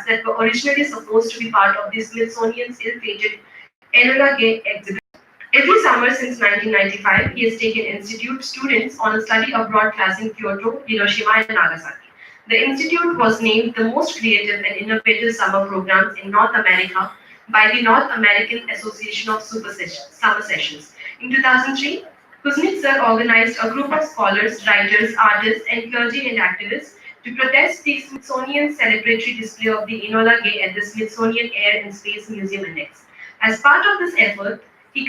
that were originally supposed to be part of the Smithsonian's ill-fated Enola Gay exhibit. Every summer since 1995, he has taken institute students on a study abroad class in Kyoto, Hiroshima, and Nagasaki. The institute was named the most creative and innovative summer programs in North America by the North American Association of Summer Sessions. In 2003, Kuznetsov organized a group of scholars, writers, artists, and clergy and activists to protest the Smithsonian's celebratory display of the Enola Gay at the Smithsonian Air and Space Museum Annex. As part of this effort, he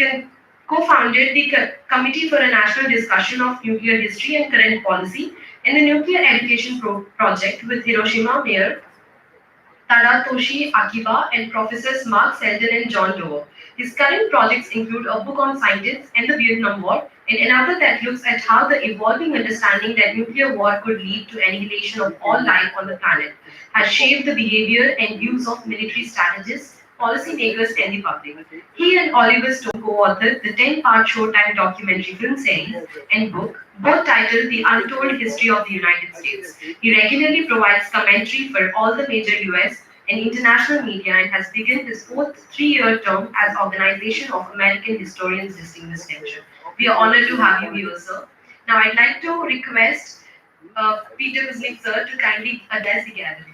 co-founded the Committee for a National Discussion of Nuclear History and Current Policy and the Nuclear Education Project with Hiroshima Mayor Tadatoshi Akiba and Professors Mark Selden and John Doerr. His current projects include a book on scientists and the Vietnam War, and another that looks at how the evolving understanding that nuclear war could lead to annihilation of all life on the planet has shaped the behavior and views of military strategists, policymakers, and the public. He and Oliver Stone co-authored the 10-part Showtime documentary film series and book, both titled The Untold History of the United States. He regularly provides commentary for all the major US and international media and has begun his fourth three-year term as Organization of American Historians Distinguished Lecturer. We are honored to have you here, sir. Now I'd like to request Peter Kuznetsov, sir, to kindly address the gathering.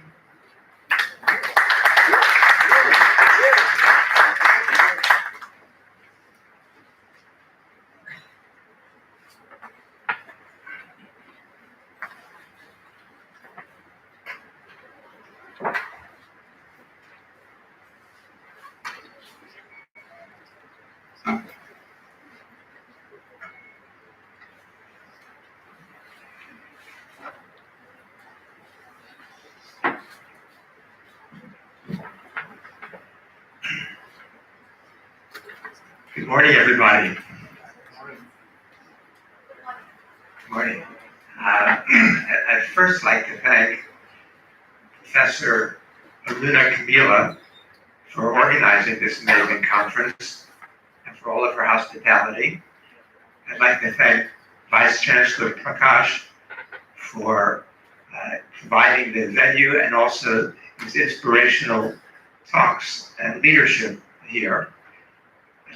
Good morning, everybody. Good morning. I'd first like to thank Professor Aruna Kamila for organizing this amazing conference and for all of her hospitality. I'd like to thank Vice Chancellor Prakash for providing the venue and also his inspirational talks and leadership here.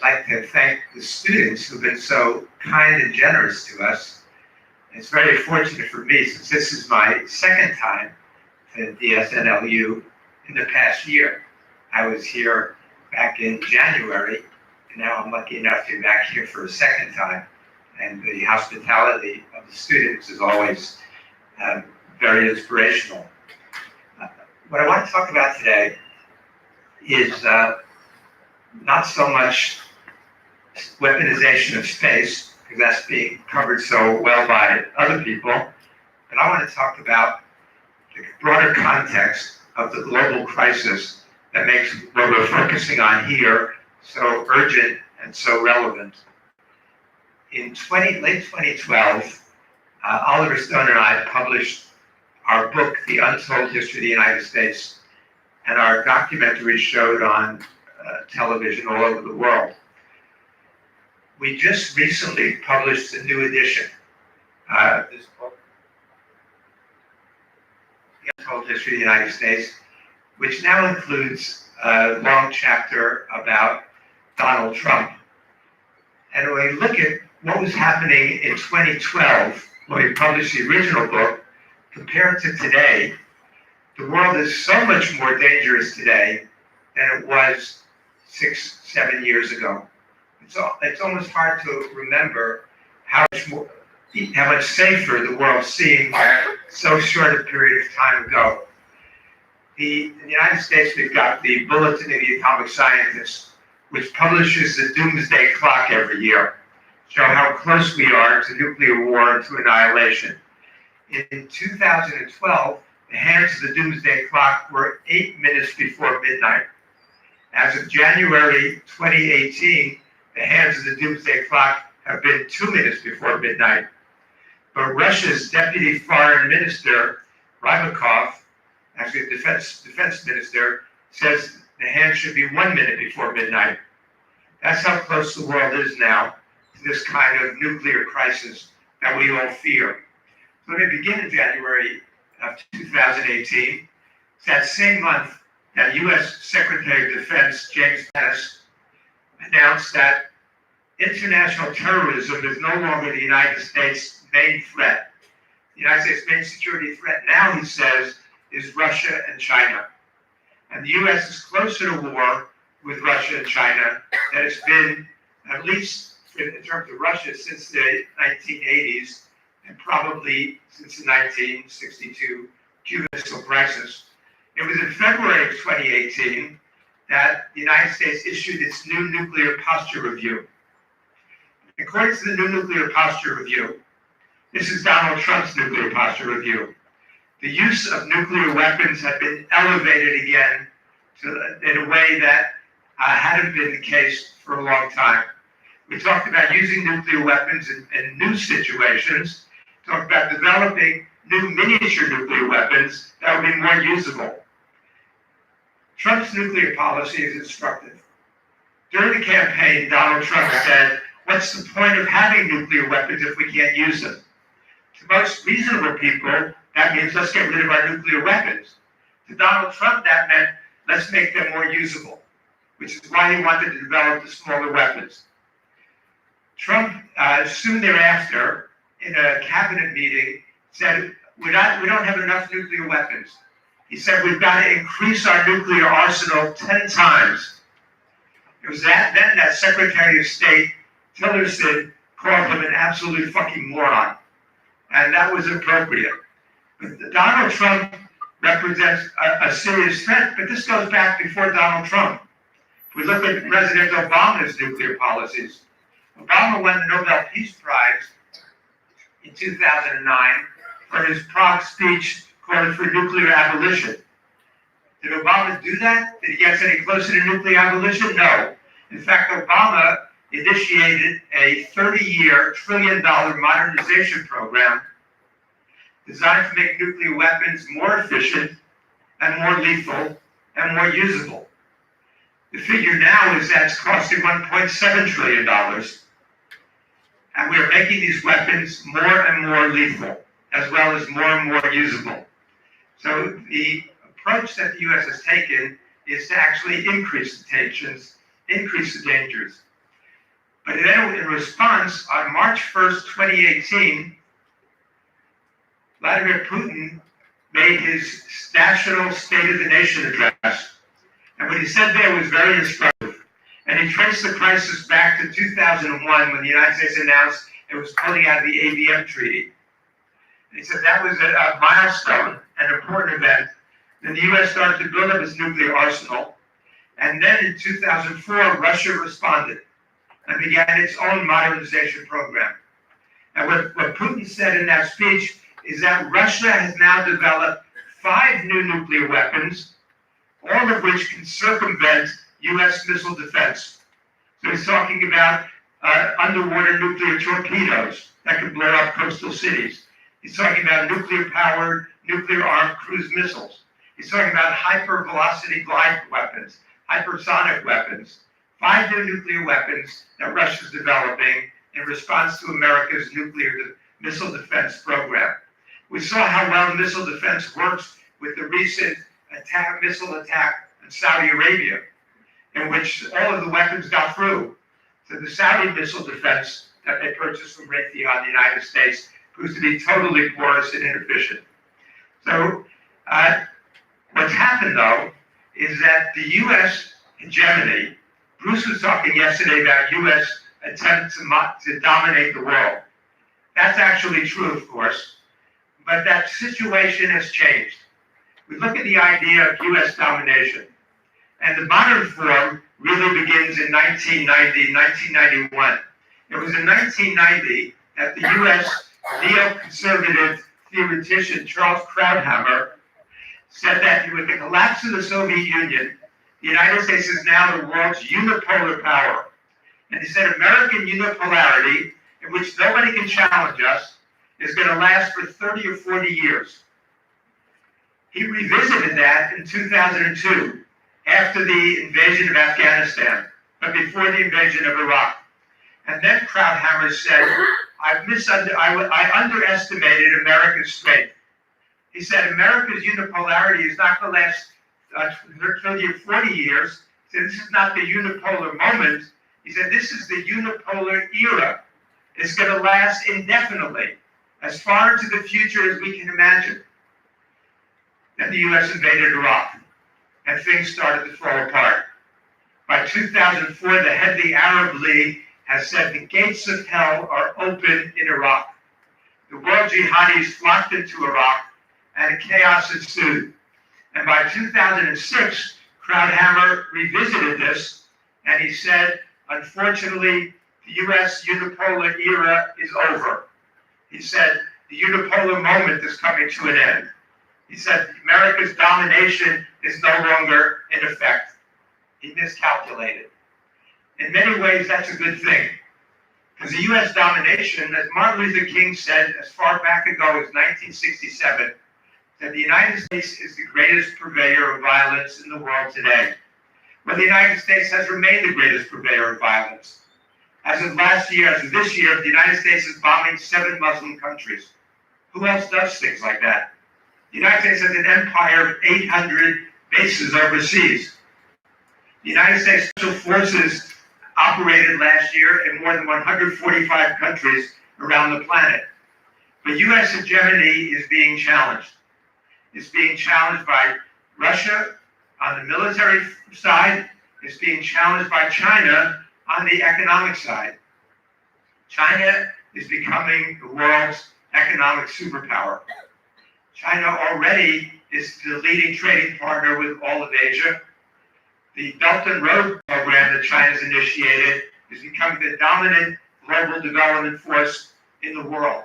I'd like to thank the students who've been so kind and generous to us. It's very fortunate for me, since this is my second time to DSNLU in the past year. I was here back in January, and now I'm lucky enough to be back here for a second time. And the hospitality of the students is always very inspirational. What I want to talk about today is not so much weaponization of space, because that's being covered so well by other people, but I want to talk about the broader context of the global crisis that makes what we're focusing on here so urgent and so relevant. In late 2012, Oliver Stone and I published our book, The Untold History of the United States, and our documentary showed on television all over the world. We just recently published a new edition, this book, The Untold History of the United States, which now includes a long chapter about Donald Trump. And when we look at what was happening in 2012, when we published the original book, compared to today, the world is so much more dangerous today than it was 6-7 years ago. It's almost hard to remember how much safer the world seemed so short a period of time ago. In the United States, we've got the Bulletin of the Atomic Scientists, which publishes the doomsday clock every year, show how close we are to nuclear war and to annihilation. In 2012, the hands of the doomsday clock were 8 minutes before midnight. As of January 2018, the hands of the doomsday clock have been 2 minutes before midnight. But Russia's Deputy Foreign Minister, Rybakov, actually the defense minister, says the hands should be 1 minute before midnight. That's how close the world is now to this kind of nuclear crisis that we all fear. So let me begin in January of 2018. That same month, that U.S. Secretary of Defense James Mattis announced that international terrorism is no longer the United States' main threat. The United States' main security threat now, he says, is Russia and China. And the U.S. is closer to war with Russia and China than it's been, at least in terms of Russia, since the 1980s, and probably since the 1962 Cuban Missile Crisis. It was in February of 2018 that the United States issued its new nuclear posture review. According to the new nuclear posture review, this is Donald Trump's nuclear posture review, the use of nuclear weapons had been elevated again in a way that hadn't been the case for a long time. We talked about using nuclear weapons in new situations, talked about developing new miniature nuclear weapons that would be more usable. Trump's nuclear policy is instructive. During the campaign, Donald Trump said, "What's the point of having nuclear weapons if we can't use them?" To most reasonable people, that means let's get rid of our nuclear weapons. To Donald Trump, that meant let's make them more usable, which is why he wanted to develop the smaller weapons. Trump, soon thereafter, in a cabinet meeting, said, we don't have enough nuclear weapons. He said, we've got to increase our nuclear arsenal 10 times. It was then that Secretary of State Tillerson called him an absolute fucking moron. And that was appropriate. But Donald Trump represents a serious threat, but this goes back before Donald Trump. If we look at President Obama's nuclear policies, Obama won the Nobel Peace Prize in 2009 for his Prague speech calling for nuclear abolition. Did Obama do that? Did he get any closer to nuclear abolition? No. In fact, Obama initiated a 30-year, trillion-dollar modernization program designed to make nuclear weapons more efficient and more lethal and more usable. The figure now is that it's costing $1.7 trillion. And we're making these weapons more and more lethal, as well as more and more usable. So the approach that the U.S. has taken is to actually increase the tensions, increase the dangers. But then in response, on March 1st, 2018, Vladimir Putin made his national State of the Nation address. And what he said there was very instructive. And he traced the crisis back to 2001 when the United States announced it was pulling out of the ABM treaty. And he said that was a milestone, an important event. Then the U.S. started to build up its nuclear arsenal. And then in 2004, Russia responded and began its own modernization program. And what Putin said in that speech is that Russia has now developed 5 new nuclear weapons, all of which can circumvent U.S. missile defense. So he's talking about underwater nuclear torpedoes that can blow up coastal cities. He's talking about nuclear-powered, nuclear-armed cruise missiles. He's talking about hypervelocity glide weapons, hypersonic weapons, 5 new nuclear weapons that Russia's developing in response to America's nuclear missile defense program. We saw how well missile defense works with the recent missile attack in Saudi Arabia, in which all of the weapons got through. So the Saudi missile defense that they purchased from Raytheon, the United States, proves to be totally porous and inefficient. So what's happened, though, is that the U.S. hegemony, Bruce was talking yesterday about U.S. attempt to dominate the world. That's actually true, of course, but that situation has changed. We look at the idea of U.S. domination, and the modern form really begins in 1990, 1991. It was in 1990 that the U.S. neoconservative theoretician Charles Krauthammer said that with the collapse of the Soviet Union, the United States is now the world's unipolar power. And he said American unipolarity, in which nobody can challenge us, is going to last for 30 or 40 years. He revisited that in 2002, after the invasion of Afghanistan, but before the invasion of Iraq. And then Krauthammer said, I underestimated America's strength. He said America's unipolarity is not going to last 30 or 40 years, said this is not the unipolar moment. He said this is the unipolar era. It's going to last indefinitely, as far into the future as we can imagine. Then the U.S. invaded Iraq, and things started to fall apart. By 2004, the head of the Arab League has said the gates of hell are open in Iraq. The world jihadis flocked into Iraq, and chaos ensued. And by 2006, Krauthammer revisited this, and he said, unfortunately, the U.S. unipolar era is over. He said, the unipolar moment is coming to an end. He said, America's domination is no longer in effect. He miscalculated. In many ways, that's a good thing. Because the U.S. domination, as Martin Luther King said as far back ago as 1967, that the United States is the greatest purveyor of violence in the world today. Well, the United States has remained the greatest purveyor of violence. As of last year, as of this year, the United States is bombing 7 Muslim countries. Who else does things like that? The United States has an empire of 800 bases overseas. The United States Special Forces operated last year in more than 145 countries around the planet. But U.S. hegemony is being challenged. It's being challenged by Russia on the military side. It's being challenged by China on the economic side. China is becoming the world's economic superpower. China already is the leading trading partner with all of Asia. The Belt and Road program that China's initiated is becoming the dominant global development force in the world.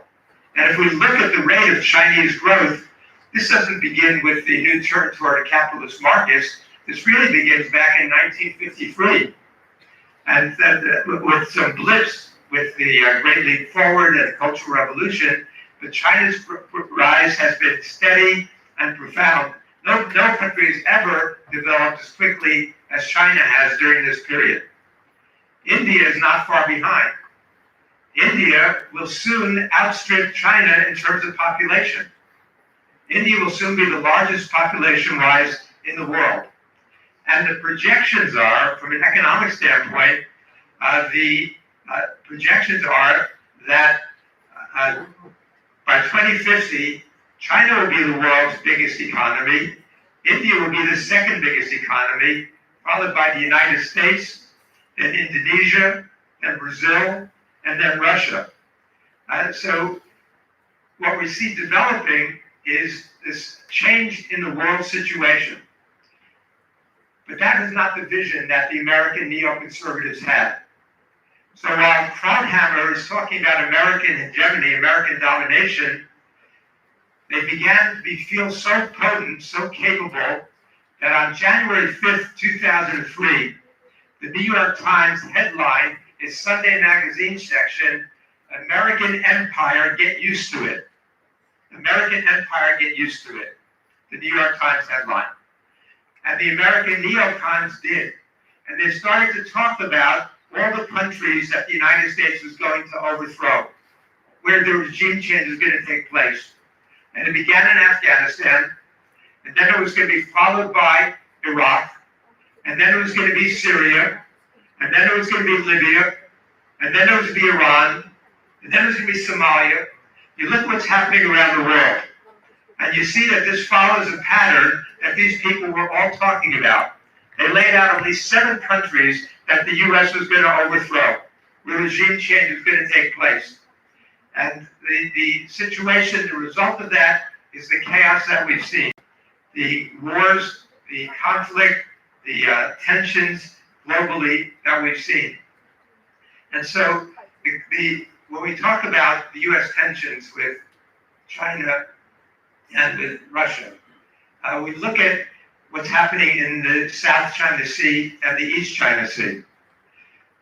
And if we look at the rate of Chinese growth, this doesn't begin with the new turn toward a capitalist markets. This really begins back in 1953. And with some blips with the Great Leap Forward and the Cultural Revolution, but China's rise has been steady and profound. No country has ever developed as quickly as China has during this period. India is not far behind. India will soon outstrip China in terms of population. India will soon be the largest population-wise in the world. And the projections are, from an economic standpoint, projections are that by 2050, China will be the world's biggest economy. India will be the second biggest economy, followed by the United States, then Indonesia, then Brazil, and then Russia. So what we see developing is this change in the world situation. But that is not the vision that the American neoconservatives had. So while Krauthammer is talking about American hegemony, American domination, they began to feel so potent, so capable, that on January 5th, 2003, the New York Times headline is Sunday Magazine section, American Empire, Get Used to It. American Empire, Get Used to It. The New York Times headline. And the American neocons did. And they started to talk about all the countries that the United States was going to overthrow, where the regime change was going to take place. And it began in Afghanistan, and then it was going to be followed by Iraq, and then it was going to be Syria, and then it was going to be Libya, and then it was going to be Iran, and then it was going to be Somalia. You look what's happening around the world, and you see that this follows a pattern that these people were all talking about. They laid out at least 7 countries that the U.S. was going to overthrow, where regime change was going to take place. And the situation, the result of that is the chaos that we've seen. The wars, the conflict, the tensions globally that we've seen. And so when we talk about the U.S. tensions with China and with Russia, we look at what's happening in the South China Sea and the East China Sea.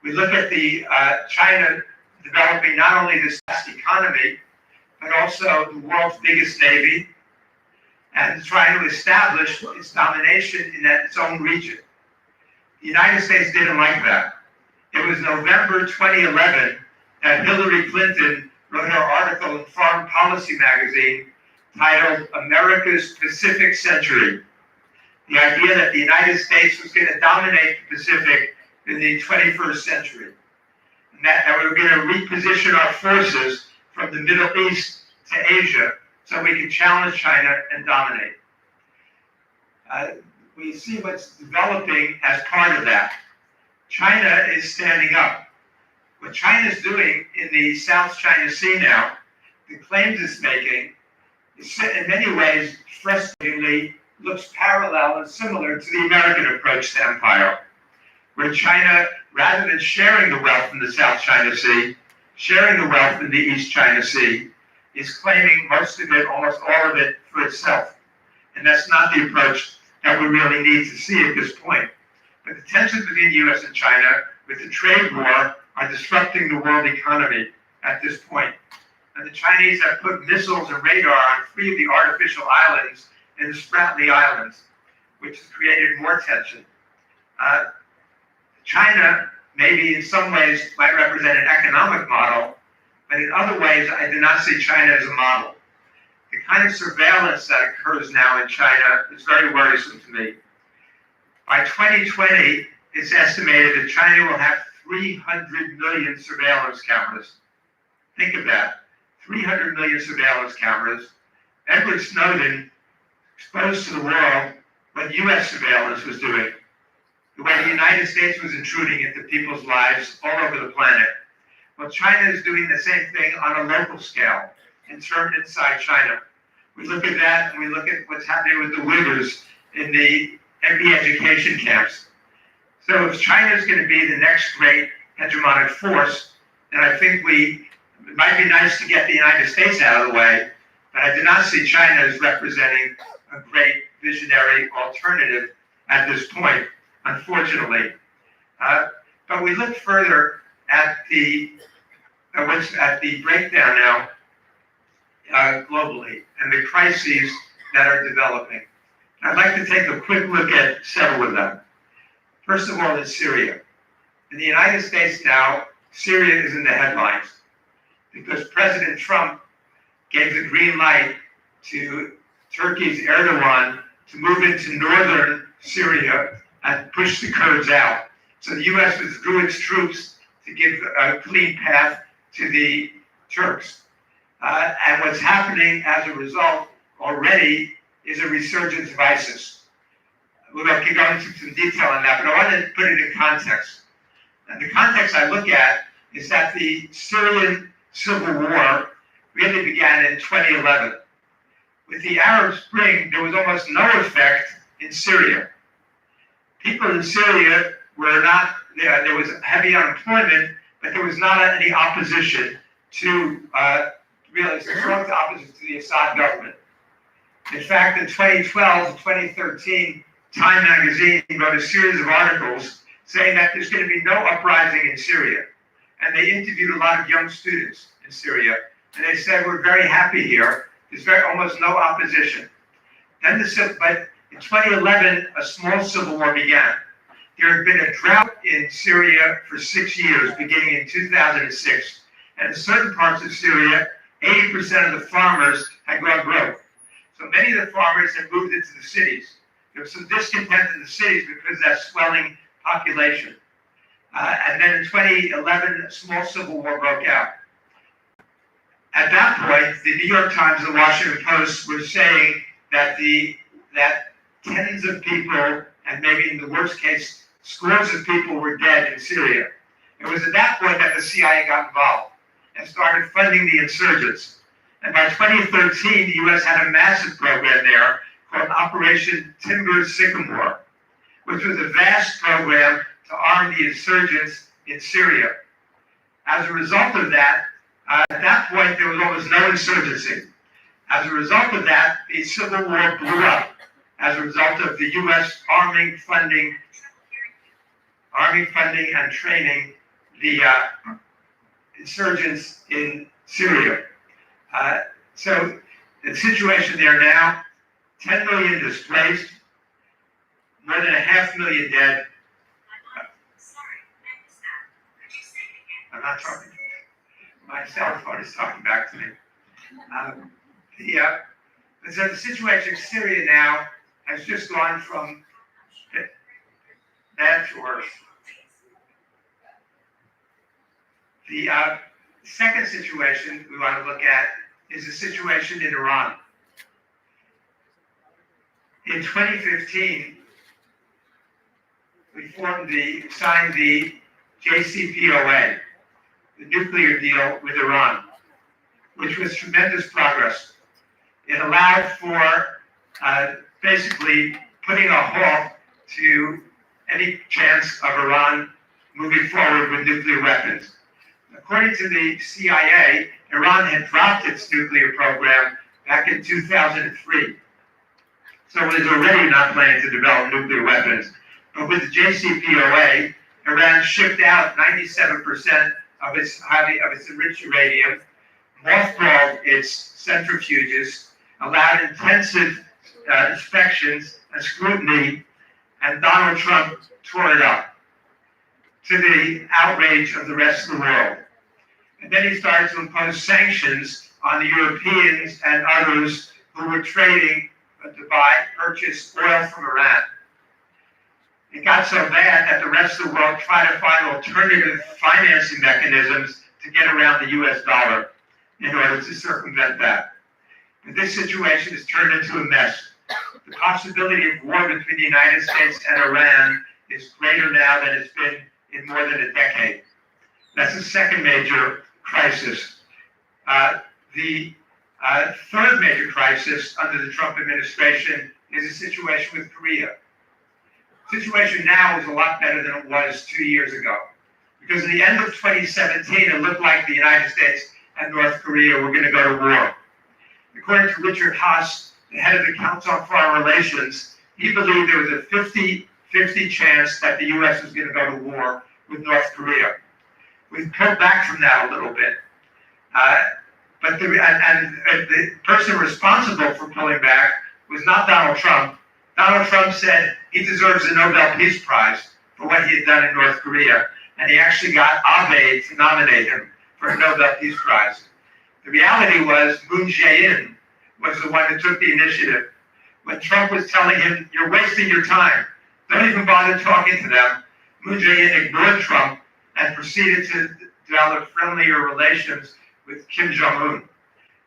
We look at the China developing not only this vast economy, but also the world's biggest navy, and trying to establish its domination in its own region. The United States didn't like that. It was November 2011 that Hillary Clinton wrote her article in Foreign Policy magazine titled America's Pacific Century. the idea that the United States was going to dominate the Pacific in the 21st century, and that we were going to reposition our forces from the Middle East to Asia so we could challenge China and dominate. We see what's developing as part of that. China is standing up. What China is doing in the South China Sea now, the claims it's making, is in many ways frustratingly looks parallel and similar to the American approach to empire, where China, rather than sharing the wealth in the South China Sea, sharing the wealth in the East China Sea, is claiming most of it, almost all of it, for itself. And that's not the approach that we really need to see at this point. But the tensions between the US and China, with the trade war, are disrupting the world economy at this point. And the Chinese have put missiles and radar on 3 of the artificial islands in the Spratly Islands, which has created more tension. China, maybe in some ways, might represent an economic model, but in other ways, I do not see China as a model. The kind of surveillance that occurs now in China is very worrisome to me. By 2020, it's estimated that China will have 300 million surveillance cameras. Think of that, 300 million surveillance cameras. Edward Snowden exposed to the world what US surveillance was doing, the way the United States was intruding into people's lives all over the planet. Well, China is doing the same thing on a local scale, inside China. We look at that and we look at what's happening with the Uyghurs in the education camps. So if China is going to be the next great hegemonic force, then I think it might be nice to get the United States out of the way, but I do not see China as representing a great visionary alternative at this point, unfortunately. But we look further at the breakdown now globally and the crises that are developing. I'd like to take a quick look at several of them. First of all, in Syria. In the United States now, Syria is in the headlines because President Trump gave the green light to Turkey's Erdogan to move into northern Syria and push the Kurds out. So the U.S. withdrew its troops to give a clean path to the Turks. And what's happening as a result already is a resurgence of ISIS. We're going to go into some detail on that, but I want to put it in context. And the context I look at is that the Syrian civil war really began in 2011. With the Arab Spring, there was almost no effect in Syria. People in Syria were not, there was heavy unemployment, but there was not any opposition to, really strong opposition to the Assad government. In fact, in 2012 to 2013, Time magazine wrote a series of articles saying that there's going to be no uprising in Syria. And they interviewed a lot of young students in Syria. And they said, we're very happy here. There's almost no opposition. But in 2011, a small civil war began. There had been a drought in Syria for 6 years, beginning in 2006. And in certain parts of Syria, 80% of the farmers had gone broke. So many of the farmers had moved into the cities. There was some discontent in the cities because of that swelling population. And then in 2011, a small civil war broke out. At that point, the New York Times and the Washington Post were saying that tens of people, and maybe in the worst case, scores of people were dead in Syria. It was at that point that the CIA got involved and started funding the insurgents. And by 2013, the U.S. had a massive program there called Operation Timber Sycamore, which was a vast program to arm the insurgents in Syria. As a result of that, at that point, there was almost no insurgency. As a result of that, the Civil War blew up as a result of the U.S. arming, funding, and training the insurgents in Syria. So the situation there now, 10 million displaced, more than 500,000 dead. Sorry, I missed that. Could you say it again? I'm not talking. My cell phone is talking back to me. So the situation in Syria now has just gone from bad to worse. The second situation we want to look at is the situation in Iran. In 2015, we signed the JCPOA, the nuclear deal with Iran, which was tremendous progress. It allowed for basically putting a halt to any chance of Iran moving forward with nuclear weapons. According to the CIA, Iran had dropped its nuclear program back in 2003. So it was already not planning to develop nuclear weapons. But with the JCPOA, Iran shipped out 97% of its enriched uranium, mothballed its centrifuges, allowed intensive inspections and scrutiny, and Donald Trump tore it up to the outrage of the rest of the world. And then he started to impose sanctions on the Europeans and others who were trading to purchase oil from Iran. It got so bad that the rest of the world tried to find alternative financing mechanisms to get around the US dollar in order to circumvent that. But this situation has turned into a mess. The possibility of war between the United States and Iran is greater now than it's been in more than a decade. That's the second major crisis. The third major crisis under the Trump administration is the situation with Korea. The situation now is a lot better than it was 2 years ago. Because at the end of 2017, it looked like the United States and North Korea were going to go to war. According to Richard Haas, the head of the Council on Foreign Relations, he believed there was a 50-50 chance that the U.S. was going to go to war with North Korea. We've pulled back from that a little bit. But the person responsible for pulling back was not Donald Trump. Donald Trump said he deserves a Nobel Peace Prize for what he had done in North Korea, and he actually got Abe to nominate him for a Nobel Peace Prize. The reality was Moon Jae-in was the one who took the initiative. When Trump was telling him, "You're wasting your time, don't even bother talking to them," Moon Jae-in ignored Trump and proceeded to develop friendlier relations with Kim Jong-un.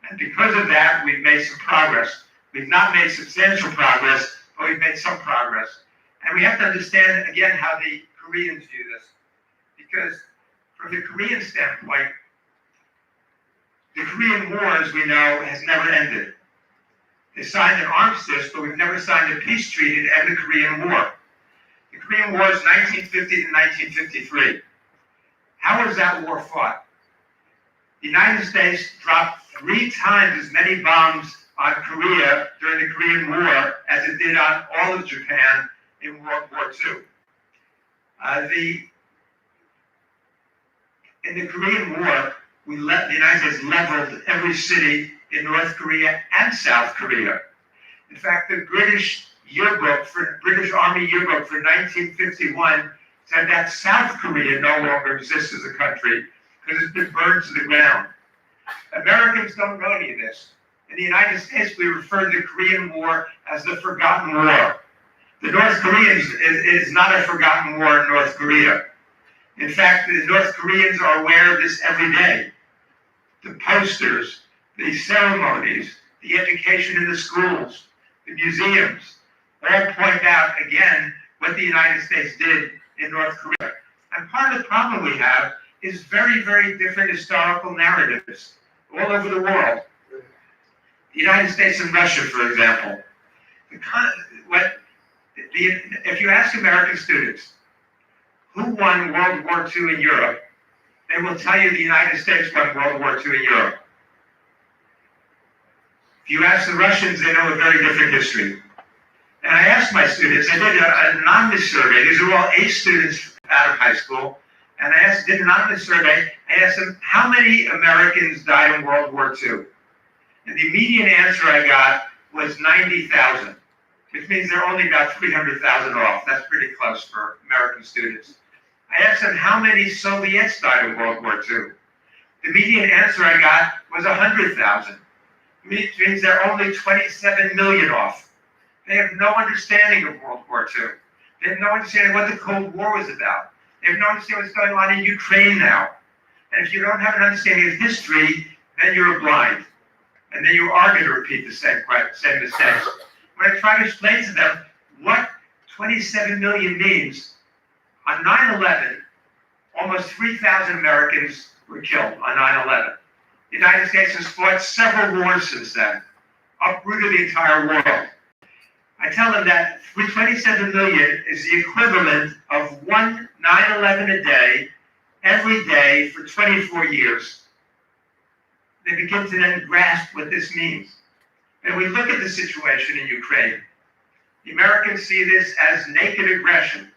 And because of that, we've made some progress. We've not made substantial progress, but we've made some progress. And we have to understand, again, how the Koreans view this. Because from the Korean standpoint, the Korean War, as we know, has never ended. They signed an armistice, but we've never signed a peace treaty to end the Korean War. The Korean War is 1950 to 1953. How was that war fought? The United States dropped 3 times as many bombs on Korea during the Korean War as it did on all of Japan in World War II. In the Korean War, the United States leveled every city in North Korea and South Korea. In fact, the British Army yearbook for 1951 said that South Korea no longer exists as a country because it's been burned to the ground. Americans don't know any of this. In the United States, we refer to the Korean War as the Forgotten War. The North Koreans is not a forgotten war in North Korea. In fact, the North Koreans are aware of this every day. The posters, the ceremonies, the education in the schools, the museums, all point out, again, what the United States did in North Korea. And part of the problem we have is very, very different historical narratives all over the world. The United States and Russia, for example. If you ask American students who won World War II in Europe, they will tell you the United States won World War II in Europe. If you ask the Russians, they know a very different history. And I asked my students, I did an anonymous survey. These are all A students out of high school. And I did an anonymous survey. I asked them, how many Americans died in World War II? And the median answer I got was 90,000, which means they're only about 300,000 off. That's pretty close for American students. I asked them how many Soviets died in World War II. The median answer I got was 100,000, which means they're only 27 million off. They have no understanding of World War II. They have no understanding of what the Cold War was about. They have no understanding what's going on in Ukraine now. And if you don't have an understanding of history, then you're blind. And then you are going to repeat the same mistakes. When I try to explain to them what 27 million means, on 9/11, almost 3,000 Americans were killed on 9/11. The United States has fought several wars since then, uprooted the entire world. I tell them that 27 million is the equivalent of one 9/11 a day, every day for 24 years. They begin to then grasp what this means. And we look at the situation in Ukraine. The Americans see this as naked aggression.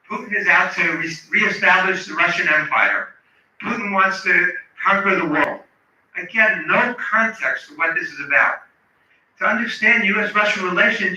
Putin is out to reestablish the Russian Empire. Putin wants to conquer the world. Again, no context for what this is about. To understand U.S.-Russian relations, you